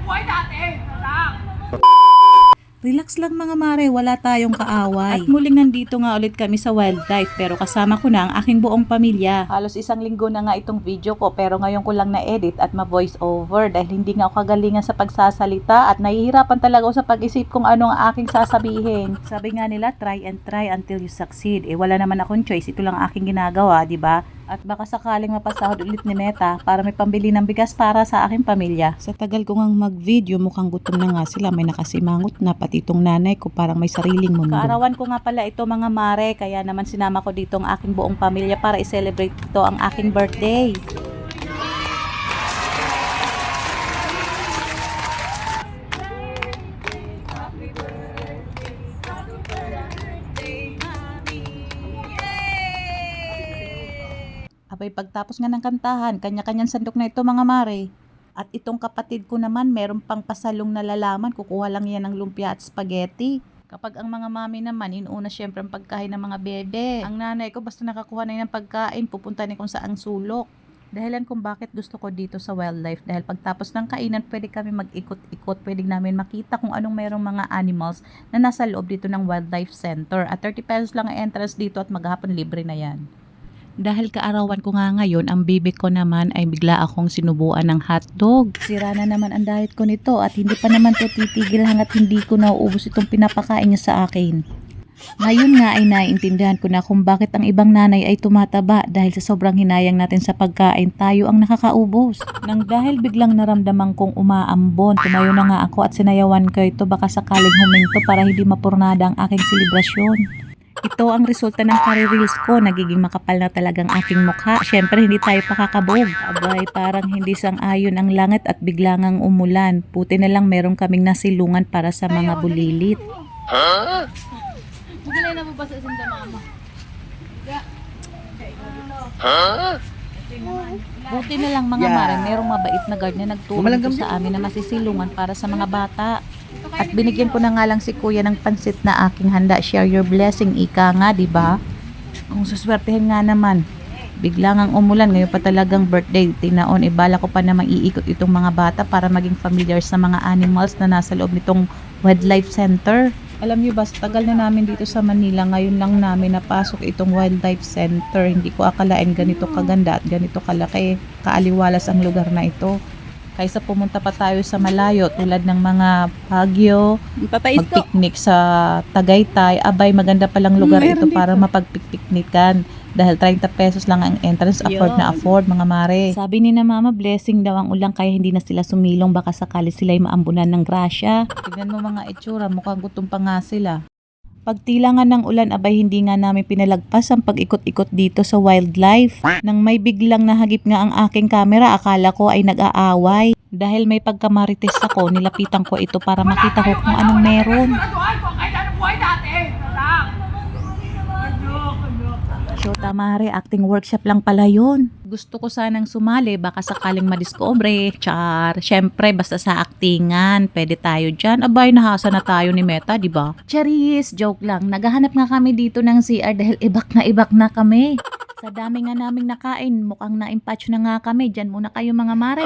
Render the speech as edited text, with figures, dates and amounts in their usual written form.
buhay natin. Relax lang mga mare, wala tayong kaaway. At muling nandito nga ulit kami sa wildlife pero kasama ko na ang aking buong pamilya. Halos isang linggo na nga itong video ko pero ngayon ko lang na-edit at ma-voice over dahil hindi nga ako kagalingan sa pagsasalita at nahihirapan talaga ako sa pag-isip kung ano ang aking sasabihin. Sabi nga nila, try and try until you succeed. Wala naman akong choice, ito lang aking ginagawa, di ba? At baka sakaling mapasahod ulit ni Meta para may pambili ng bigas para sa aking pamilya. Sa tagal ko ngang mag-video, mukhang gutom na nga sila. May nakasimangot na, pati itong nanay ko parang may sariling mundo. Kaarawan ko nga pala ito mga mare, kaya naman sinama ko dito ang aking buong pamilya para i-celebrate ito ang aking birthday. Abay, pagtapos nga ng kantahan, kanya-kanyang sandok na ito mga mare. At itong kapatid ko naman, meron pang pasalong na lalaman, kukuha lang yan ng lumpia at spaghetti. Kapag ang mga mami naman, inuuna syempre ang pagkain ng mga bebe. Ang nanay ko, basta nakakuha na ng pagkain, pupunta na kung saang sulok. Dahilan kung bakit gusto ko dito sa wildlife, dahil pagtapos ng kainan, pwede kami mag-ikot-ikot, pwede namin makita kung anong mayroong mga animals na nasa loob dito ng wildlife center. At 30 pesos lang ang entrance dito at maghapon libre na yan. Dahil kaarawan ko nga ngayon, ang bibi ko naman ay bigla akong sinubuan ng hotdog. Sira na naman ang diet ko nito at hindi pa naman to titigil hanggat hindi ko nauubos itong pinapakain niya sa akin. Ngayon nga ay naiintindihan ko na kung bakit ang ibang nanay ay tumataba dahil sa sobrang hinayang natin sa pagkain, tayo ang nakakaubos. Nang dahil biglang naramdaman kong umaambon, tumayo na nga ako at sinayawan ko ito, baka sakaling huminto para hindi mapurnada ang aking selebrasyon. Ito ang resulta ng curry reels ko. Nagiging makapal na talagang aking mukha. Syempre, hindi tayo pakakabog. Abay, parang hindi sang-ayon ang langit at biglang ang umulan. Puti na lang meron kaming nasilungan para sa mga bulilit. Bugilay na mo ba sa isinda mama? Buti na lang mga mare, merong mabait na guard na nagtulong po sa amin na masisilungan para sa mga bata. At binigyan ko na nga lang si kuya ng pansit na aking handa. Share your blessing, ika nga, di ba? Kung suswertehin nga naman, biglang ang umulan, ngayon pa talagang birthday. Tinaon, ibala ko pa na maiikot itong mga bata para maging familiar sa mga animals na nasa loob nitong wildlife center. Alam niyo ba, tagal na namin dito sa Manila, ngayon lang namin napasok itong wildlife center. Hindi ko akalain ganito kaganda at ganito kalaki, kaaliwalas ang lugar na ito. Kaysa pumunta pa tayo sa malayo tulad ng mga Baguio, mag-picnic sa Tagaytay, abay maganda palang lugar ito para mapagpiknikan. Dahil 30 pesos lang ang entrance, afford na afford mga mare. Sabi ni na mama, blessing daw ang ulang kaya hindi na sila sumilong, baka sakali sila'y maambunan ng grasya. Tignan mo mga itsura, mukhang gutom pa nga sila. Pagtilangan ng ulan, abay hindi nga namin pinalagpas ang pag-ikot-ikot dito sa wildlife. Nang may biglang nahagip nga ang aking camera, akala ko ay nag-aaway. Dahil may pagkamarites ako, nilapitan ko ito para makita ko kung anong meron. Shota mare, acting workshop lang pala yun. Gusto ko sanang sumali, baka sakaling madiscover. Char, syempre basta sa actingan, pwede tayo dyan. Abay, nahasa na tayo ni Meta, di ba? Charis, joke lang. Naghahanap nga kami dito ng CR dahil ibak na kami. Sa dami nga naming nakain, mukhang na-impatch na nga kami. Dyan muna kayo mga mare.